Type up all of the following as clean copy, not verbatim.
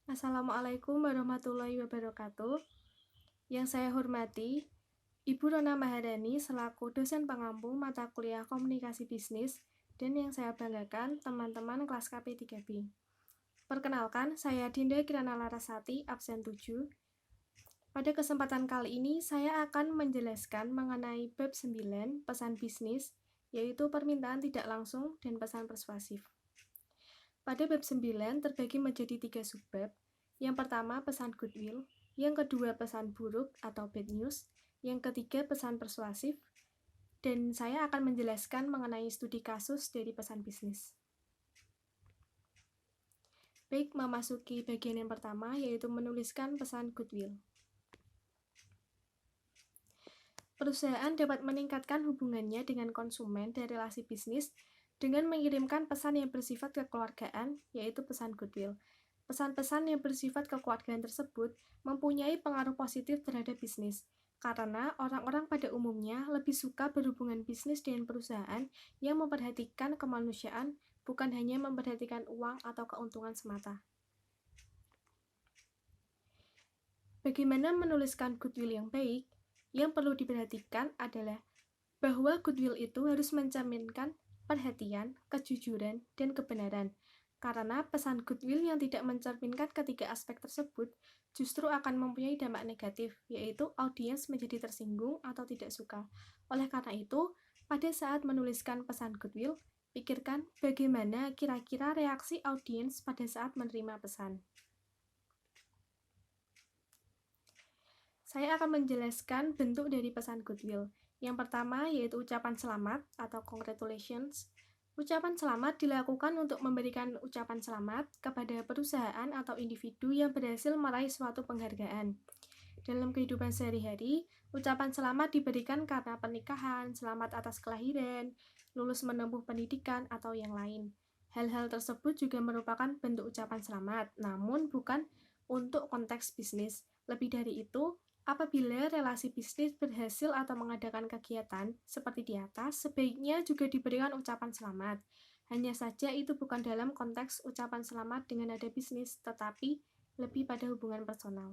Assalamualaikum warahmatullahi wabarakatuh. Yang saya hormati, Ibu Rona Maharani selaku dosen pengampu mata kuliah Komunikasi Bisnis, dan yang saya banggakan teman-teman kelas KP3B. Perkenalkan, saya Dinda Kirana Larasati, absen 7. Pada kesempatan kali ini, saya akan menjelaskan mengenai bab 9, pesan bisnis, yaitu permintaan tidak langsung dan pesan persuasif. Pada bab 9 terbagi menjadi 3 subbab. Yang pertama, pesan goodwill. Yang kedua, pesan buruk atau bad news. Yang ketiga, pesan persuasif. Dan saya akan menjelaskan mengenai studi kasus dari pesan bisnis. Baik, memasuki bagian yang pertama, yaitu menuliskan pesan goodwill. Perusahaan dapat meningkatkan hubungannya dengan konsumen dan relasi bisnis dengan mengirimkan pesan yang bersifat kekeluargaan, yaitu pesan goodwill. Pesan-pesan yang bersifat kekeluargaan tersebut mempunyai pengaruh positif terhadap bisnis, karena orang-orang pada umumnya lebih suka berhubungan bisnis dengan perusahaan yang memperhatikan kemanusiaan, bukan hanya memperhatikan uang atau keuntungan semata. Bagaimana menuliskan goodwill yang baik? Yang perlu diperhatikan adalah bahwa goodwill itu harus mencerminkan perhatian, kejujuran, dan kebenaran. Karena pesan goodwill yang tidak mencerminkan ketiga aspek tersebut justru akan mempunyai dampak negatif, yaitu audiens menjadi tersinggung atau tidak suka. Oleh karena itu, pada saat menuliskan pesan goodwill, pikirkan bagaimana kira-kira reaksi audiens pada saat menerima pesan. Saya akan menjelaskan bentuk dari pesan goodwill. Yang pertama yaitu ucapan selamat atau congratulations. Ucapan selamat dilakukan untuk memberikan ucapan selamat kepada perusahaan atau individu yang berhasil meraih suatu penghargaan. Dalam kehidupan sehari-hari, ucapan selamat diberikan karena pernikahan, selamat atas kelahiran, lulus menempuh pendidikan, atau yang lain. Hal-hal tersebut juga merupakan bentuk ucapan selamat, namun bukan untuk konteks bisnis. Lebih dari itu, apabila relasi bisnis berhasil atau mengadakan kegiatan seperti di atas, sebaiknya juga diberikan ucapan selamat. Hanya saja itu bukan dalam konteks ucapan selamat dengan nada bisnis, tetapi lebih pada hubungan personal.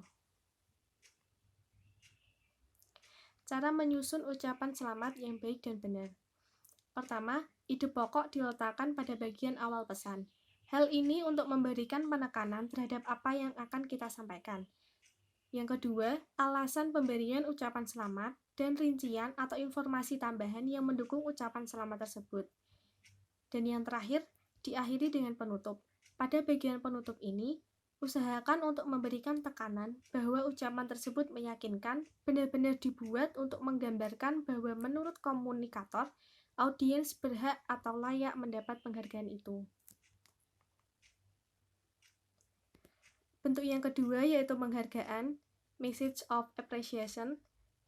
Cara menyusun ucapan selamat yang baik dan benar. Pertama, ide pokok diletakkan pada bagian awal pesan. Hal ini untuk memberikan penekanan terhadap apa yang akan kita sampaikan. Yang kedua, alasan pemberian ucapan selamat dan rincian atau informasi tambahan yang mendukung ucapan selamat tersebut. Dan yang terakhir, diakhiri dengan penutup. Pada bagian penutup ini, usahakan untuk memberikan tekanan bahwa ucapan tersebut meyakinkan, benar-benar dibuat untuk menggambarkan bahwa menurut komunikator, audiens berhak atau layak mendapat penghargaan itu. Bentuk yang kedua yaitu penghargaan, message of appreciation.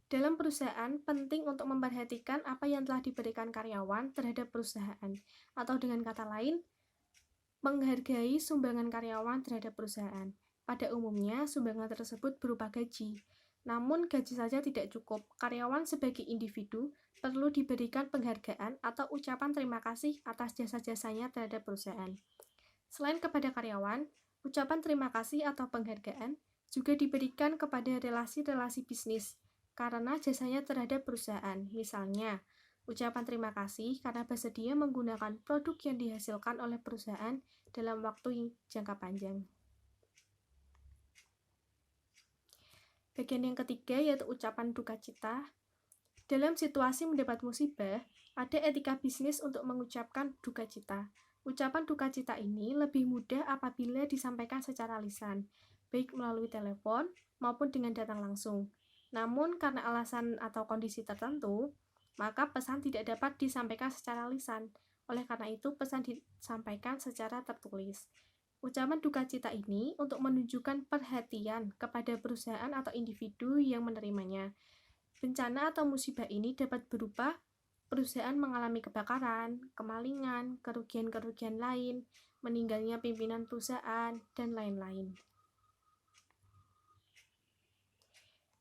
Dalam perusahaan, penting untuk memperhatikan apa yang telah diberikan karyawan terhadap perusahaan, atau dengan kata lain, menghargai sumbangan karyawan terhadap perusahaan. Pada umumnya, sumbangan tersebut berupa gaji. Namun, gaji saja tidak cukup. Karyawan sebagai individu perlu diberikan penghargaan atau ucapan terima kasih atas jasa-jasanya terhadap perusahaan. Selain kepada karyawan, ucapan terima kasih atau penghargaan juga diberikan kepada relasi-relasi bisnis karena jasanya terhadap perusahaan. Misalnya, ucapan terima kasih karena bersedia menggunakan produk yang dihasilkan oleh perusahaan dalam waktu jangka panjang. Bagian yang ketiga yaitu ucapan duka cita. Dalam situasi mendapat musibah, ada etika bisnis untuk mengucapkan duka cita. Ucapan duka cita ini lebih mudah apabila disampaikan secara lisan, baik melalui telepon maupun dengan datang langsung. Namun karena alasan atau kondisi tertentu, maka pesan tidak dapat disampaikan secara lisan. Oleh karena itu, pesan disampaikan secara tertulis. Ucapan duka cita ini untuk menunjukkan perhatian kepada perusahaan atau individu yang menerimanya. Bencana atau musibah ini dapat berupa perusahaan mengalami kebakaran, kemalingan, kerugian-kerugian lain, meninggalnya pimpinan perusahaan, dan lain-lain.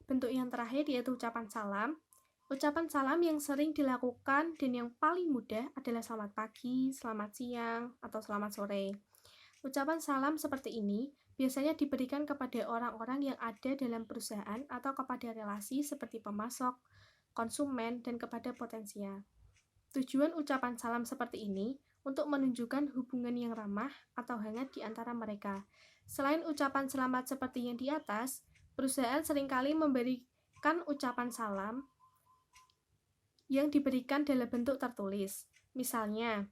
Bentuk yang terakhir yaitu ucapan salam. Ucapan salam yang sering dilakukan dan yang paling mudah adalah selamat pagi, selamat siang, atau selamat sore. Ucapan salam seperti ini biasanya diberikan kepada orang-orang yang ada dalam perusahaan atau kepada relasi seperti pemasok, konsumen, dan kepada potensial. Tujuan ucapan salam seperti ini untuk menunjukkan hubungan yang ramah atau hangat di antara mereka. Selain ucapan selamat seperti yang di atas, perusahaan seringkali memberikan ucapan salam yang diberikan dalam bentuk tertulis. Misalnya,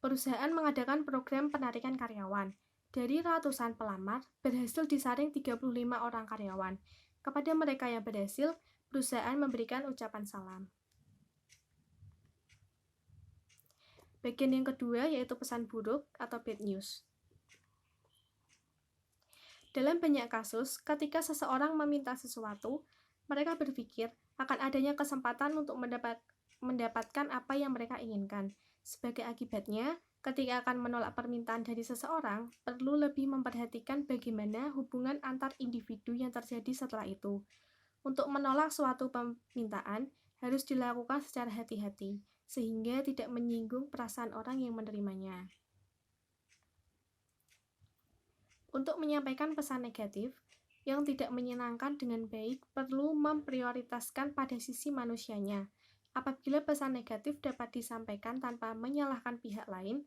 perusahaan mengadakan program penarikan karyawan. Dari ratusan pelamar, berhasil disaring 35 orang karyawan. Kepada mereka yang berhasil, perusahaan memberikan ucapan salam. Bagian yang kedua yaitu pesan buruk atau bad news. Dalam banyak kasus, ketika seseorang meminta sesuatu, mereka berpikir akan adanya kesempatan untuk mendapatkan apa yang mereka inginkan. Sebagai akibatnya, ketika akan menolak permintaan dari seseorang, perlu lebih memperhatikan bagaimana hubungan antar individu yang terjadi setelah itu. Untuk menolak suatu permintaan, harus dilakukan secara hati-hati, sehingga tidak menyinggung perasaan orang yang menerimanya. Untuk menyampaikan pesan negatif yang tidak menyenangkan dengan baik, perlu memprioritaskan pada sisi manusianya. Apabila pesan negatif dapat disampaikan tanpa menyalahkan pihak lain,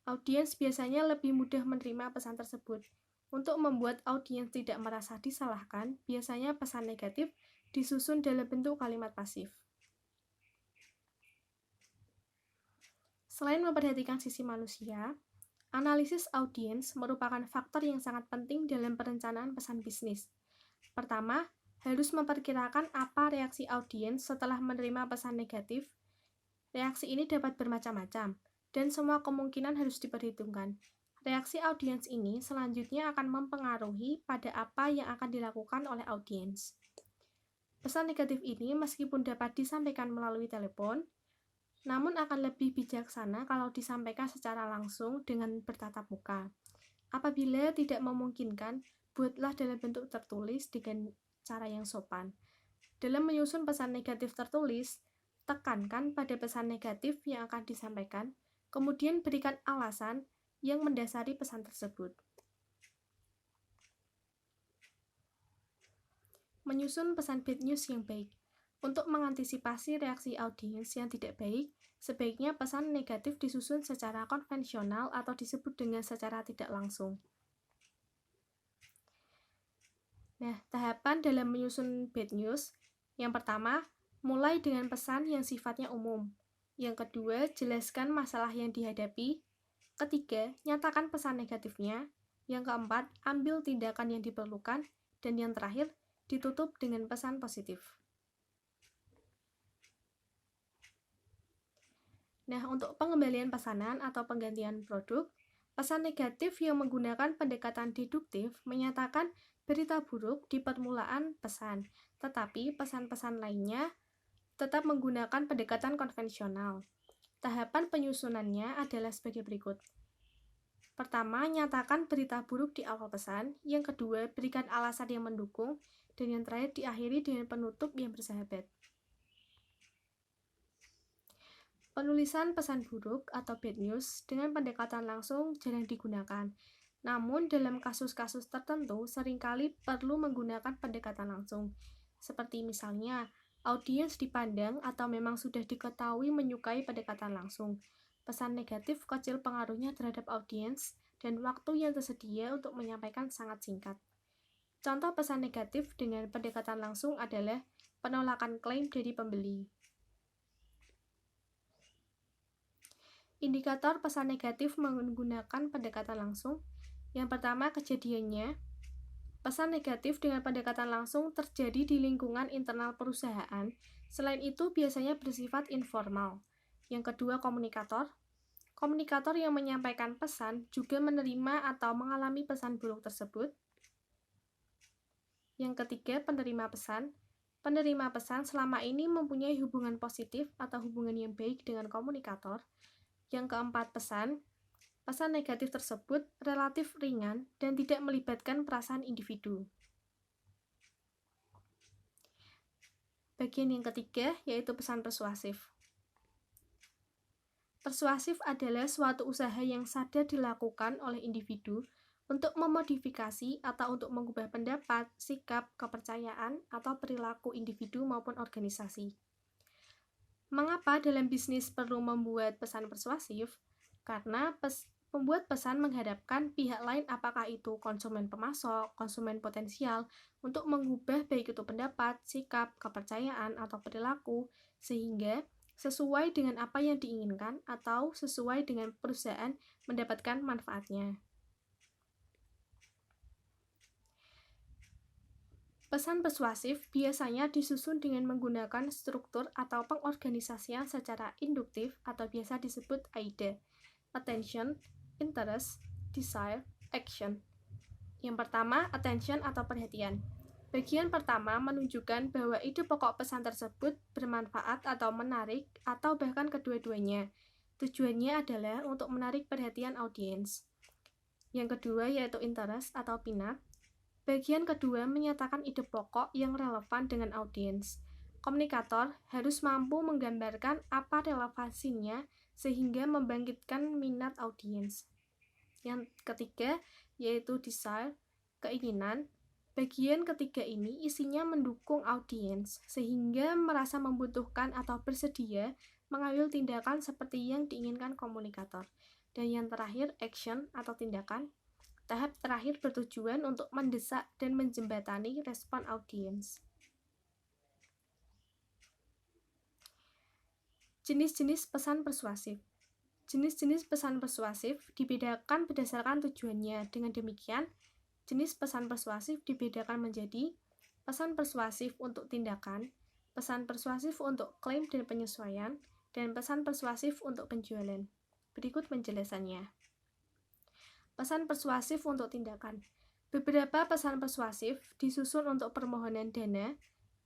audiens biasanya lebih mudah menerima pesan tersebut. Untuk membuat audiens tidak merasa disalahkan, biasanya pesan negatif disusun dalam bentuk kalimat pasif. Selain memperhatikan sisi manusia, analisis audiens merupakan faktor yang sangat penting dalam perencanaan pesan bisnis. Pertama, harus memperkirakan apa reaksi audiens setelah menerima pesan negatif. Reaksi ini dapat bermacam-macam, dan semua kemungkinan harus diperhitungkan. Reaksi audiens ini selanjutnya akan mempengaruhi pada apa yang akan dilakukan oleh audiens. Pesan negatif ini meskipun dapat disampaikan melalui telepon, namun akan lebih bijaksana kalau disampaikan secara langsung dengan bertatap muka. Apabila tidak memungkinkan, buatlah dalam bentuk tertulis dengan cara yang sopan. Dalam menyusun pesan negatif tertulis, tekankan pada pesan negatif yang akan disampaikan, kemudian berikan alasan yang mendasari pesan tersebut. Menyusun pesan bad news yang baik. Untuk mengantisipasi reaksi audiens yang tidak baik, sebaiknya pesan negatif disusun secara konvensional atau disebut dengan secara tidak langsung. Nah, tahapan dalam menyusun bad news. Yang pertama, mulai dengan pesan yang sifatnya umum. Yang kedua, jelaskan masalah yang dihadapi. Ketiga, nyatakan pesan negatifnya. Yang keempat, ambil tindakan yang diperlukan. Dan yang terakhir, ditutup dengan pesan positif. Nah, untuk pengembalian pesanan atau penggantian produk, pesan negatif yang menggunakan pendekatan deduktif menyatakan berita buruk di permulaan pesan, tetapi pesan-pesan lainnya tetap menggunakan pendekatan konvensional. Tahapan penyusunannya adalah sebagai berikut. Pertama, nyatakan berita buruk di awal pesan. Yang kedua, berikan alasan yang mendukung. Dan yang terakhir, diakhiri dengan penutup yang bersahabat. Penulisan pesan buruk atau bad news dengan pendekatan langsung jarang digunakan. Namun, dalam kasus-kasus tertentu, seringkali perlu menggunakan pendekatan langsung. Seperti misalnya, audiens dipandang atau memang sudah diketahui menyukai pendekatan langsung. Pesan negatif kecil pengaruhnya terhadap audiens dan waktu yang tersedia untuk menyampaikan sangat singkat. Contoh pesan negatif dengan pendekatan langsung adalah penolakan klaim dari pembeli. Indikator pesan negatif menggunakan pendekatan langsung. Yang pertama, kejadiannya. Pesan negatif dengan pendekatan langsung terjadi di lingkungan internal perusahaan. Selain itu, biasanya bersifat informal. Yang kedua, komunikator. Komunikator yang menyampaikan pesan juga menerima atau mengalami pesan buruk tersebut. Yang ketiga, penerima pesan. Penerima pesan selama ini mempunyai hubungan positif atau hubungan yang baik dengan komunikator. Yang keempat, pesan. Pesan negatif tersebut relatif ringan dan tidak melibatkan perasaan individu. Bagian yang ketiga yaitu pesan persuasif. Persuasif adalah suatu usaha yang sadar dilakukan oleh individu untuk memodifikasi atau untuk mengubah pendapat, sikap, kepercayaan, atau perilaku individu maupun organisasi. Mengapa dalam bisnis perlu membuat pesan persuasif? Karena pembuat pesan menghadapkan pihak lain, apakah itu konsumen pemasok, konsumen potensial, untuk mengubah baik itu pendapat, sikap, kepercayaan, atau perilaku, sehingga sesuai dengan apa yang diinginkan atau sesuai dengan perusahaan mendapatkan manfaatnya. Pesan persuasif biasanya disusun dengan menggunakan struktur atau pengorganisasian secara induktif atau biasa disebut AIDA. Attention, interest, desire, action. Yang pertama, attention atau perhatian. Bagian pertama menunjukkan bahwa ide pokok pesan tersebut bermanfaat atau menarik atau bahkan kedua-duanya. Tujuannya adalah untuk menarik perhatian audiens. Yang kedua yaitu interest atau minat. Bagian kedua menyatakan ide pokok yang relevan dengan audiens. Komunikator harus mampu menggambarkan apa relevansinya sehingga membangkitkan minat audiens. Yang ketiga yaitu desire, keinginan. Bagian ketiga ini isinya mendukung audiens sehingga merasa membutuhkan atau bersedia mengambil tindakan seperti yang diinginkan komunikator. Dan yang terakhir action atau tindakan. Tahap terakhir bertujuan untuk mendesak dan menjembatani respon audiens. Jenis-jenis pesan persuasif. Jenis-jenis pesan persuasif dibedakan berdasarkan tujuannya. Dengan demikian, jenis pesan persuasif dibedakan menjadi pesan persuasif untuk tindakan, pesan persuasif untuk klaim dan penyesuaian, dan pesan persuasif untuk penjualan. Berikut penjelasannya. Pesan persuasif untuk tindakan. Beberapa pesan persuasif disusun untuk permohonan dana,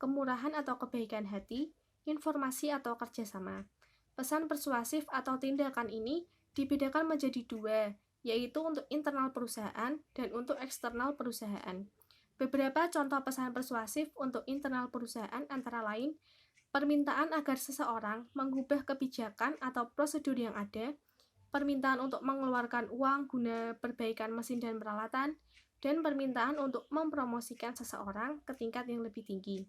kemurahan atau kebaikan hati, informasi atau kerjasama. Pesan persuasif atau tindakan ini dibedakan menjadi dua, yaitu untuk internal perusahaan dan untuk eksternal perusahaan. Beberapa contoh pesan persuasif untuk internal perusahaan antara lain, permintaan agar seseorang mengubah kebijakan atau prosedur yang ada, permintaan untuk mengeluarkan uang guna perbaikan mesin dan peralatan, dan permintaan untuk mempromosikan seseorang ke tingkat yang lebih tinggi.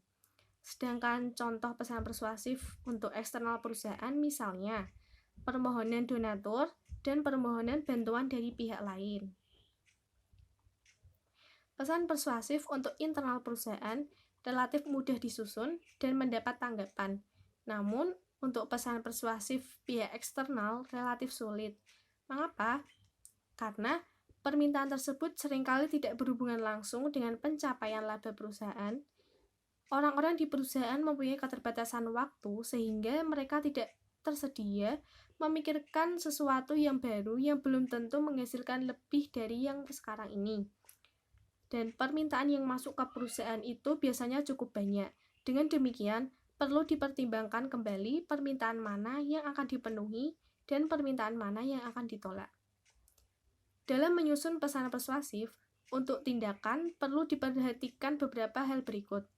Sedangkan contoh pesan persuasif untuk eksternal perusahaan misalnya permohonan donatur dan permohonan bantuan dari pihak lain. Pesan persuasif untuk internal perusahaan relatif mudah disusun dan mendapat tanggapan. Namun, untuk pesan persuasif pihak eksternal relatif sulit. Mengapa? Karena permintaan tersebut seringkali tidak berhubungan langsung dengan pencapaian laba perusahaan. Orang-orang di perusahaan mempunyai keterbatasan waktu sehingga mereka tidak tersedia memikirkan sesuatu yang baru yang belum tentu menghasilkan lebih dari yang sekarang ini. Dan permintaan yang masuk ke perusahaan itu biasanya cukup banyak. Dengan demikian, perlu dipertimbangkan kembali permintaan mana yang akan dipenuhi dan permintaan mana yang akan ditolak. Dalam menyusun pesan persuasif, untuk tindakan perlu diperhatikan beberapa hal berikut.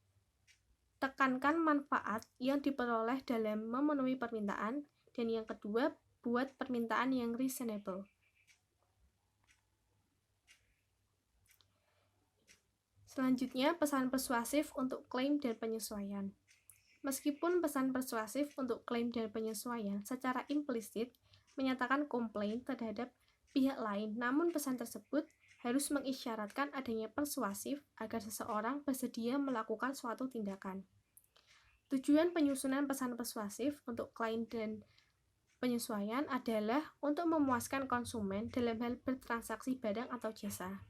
Tekankan manfaat yang diperoleh dalam memenuhi permintaan, dan yang kedua, buat permintaan yang reasonable. Selanjutnya, pesan persuasif untuk klaim dan penyesuaian. Meskipun pesan persuasif untuk klaim dan penyesuaian secara implisit menyatakan komplain terhadap pihak lain, namun pesan tersebut harus mengisyaratkan adanya persuasif agar seseorang bersedia melakukan suatu tindakan. Tujuan penyusunan pesan persuasif untuk klaim dan penyesuaian adalah untuk memuaskan konsumen dalam hal bertransaksi barang atau jasa.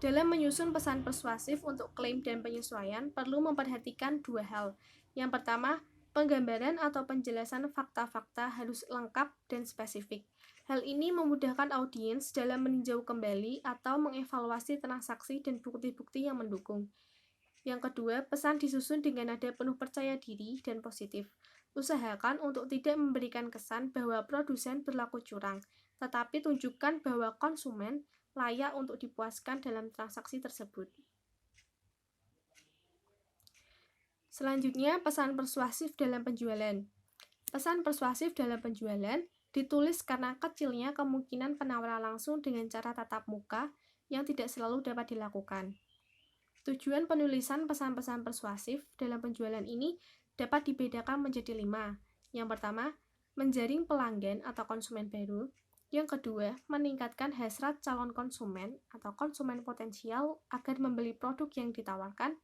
Dalam menyusun pesan persuasif untuk klaim dan penyesuaian, perlu memperhatikan dua hal. Yang pertama, penggambaran atau penjelasan fakta-fakta harus lengkap dan spesifik. Hal ini memudahkan audiens dalam meninjau kembali atau mengevaluasi transaksi dan bukti-bukti yang mendukung. Yang kedua, pesan disusun dengan nada penuh percaya diri dan positif. Usahakan untuk tidak memberikan kesan bahwa produsen berlaku curang, tetapi tunjukkan bahwa konsumen layak untuk dipuaskan dalam transaksi tersebut. Selanjutnya, pesan persuasif dalam penjualan. Pesan persuasif dalam penjualan ditulis karena kecilnya kemungkinan penawaran langsung dengan cara tatap muka yang tidak selalu dapat dilakukan. Tujuan penulisan pesan-pesan persuasif dalam penjualan ini dapat dibedakan menjadi 5. Yang pertama, menjaring pelanggan atau konsumen baru. Yang kedua, meningkatkan hasrat calon konsumen atau konsumen potensial agar membeli produk yang ditawarkan.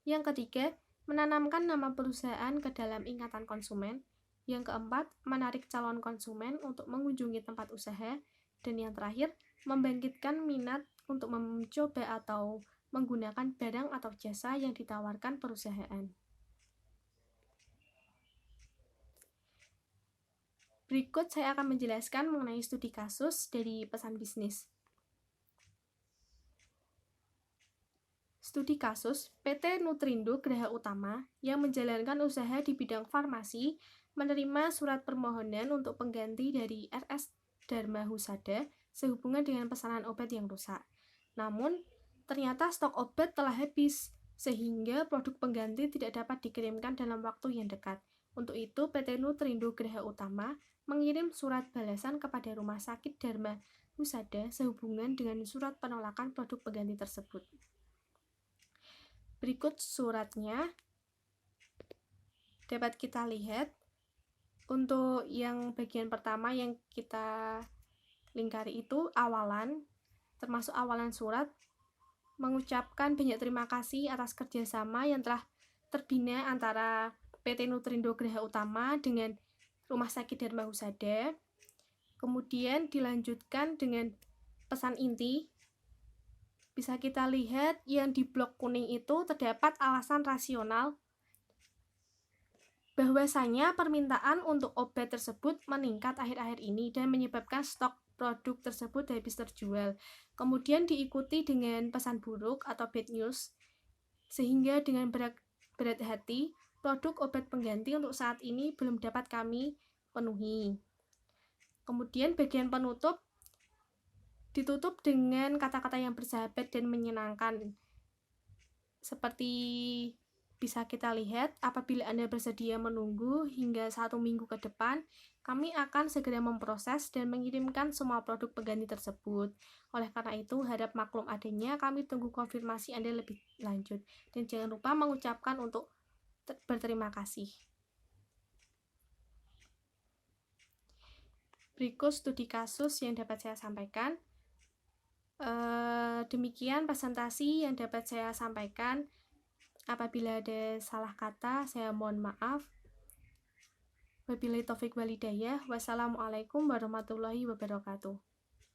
Yang ketiga, menanamkan nama perusahaan ke dalam ingatan konsumen. Yang keempat, menarik calon konsumen untuk mengunjungi tempat usaha. Dan yang terakhir, membangkitkan minat untuk mencoba atau menggunakan barang atau jasa yang ditawarkan perusahaan. Berikut saya akan menjelaskan mengenai studi kasus dari pesan bisnis. Studi kasus, PT Nutrindo Graha Utama yang menjalankan usaha di bidang farmasi menerima surat permohonan untuk pengganti dari RS Dharma Husada sehubungan dengan pesanan obat yang rusak. Namun, ternyata stok obat telah habis, sehingga produk pengganti tidak dapat dikirimkan dalam waktu yang dekat. Untuk itu, PT Nutrindo Graha Utama mengirim surat balasan kepada Rumah Sakit Dharma Husada sehubungan dengan surat penolakan produk pengganti tersebut. Berikut suratnya dapat kita lihat. Untuk yang bagian pertama yang kita lingkari itu awalan, termasuk awalan surat, mengucapkan banyak terima kasih atas kerjasama yang telah terbina antara PT Nutrindo Graha Utama dengan Rumah Sakit Dharma Husada. Kemudian dilanjutkan dengan pesan inti. Bisa kita lihat yang di blok kuning itu terdapat alasan rasional bahwasanya permintaan untuk obat tersebut meningkat akhir-akhir ini dan menyebabkan stok produk tersebut habis terjual. Kemudian diikuti dengan pesan buruk atau bad news, sehingga dengan berat hati, produk obat pengganti untuk saat ini belum dapat kami penuhi. Kemudian bagian penutup ditutup dengan kata-kata yang bersahabat dan menyenangkan. Seperti bisa kita lihat, apabila Anda bersedia menunggu hingga 1 minggu ke depan, kami akan segera memproses dan mengirimkan semua produk pengganti tersebut. Oleh karena itu, harap maklum adanya, kami tunggu konfirmasi Anda lebih lanjut. Dan jangan lupa mengucapkan untuk berterima kasih. Berikut studi kasus yang dapat saya sampaikan. Demikian presentasi yang dapat saya sampaikan. Apabila ada salah kata, saya mohon maaf. Wabillahi taufik wal hidayah. Wassalamualaikum warahmatullahi wabarakatuh.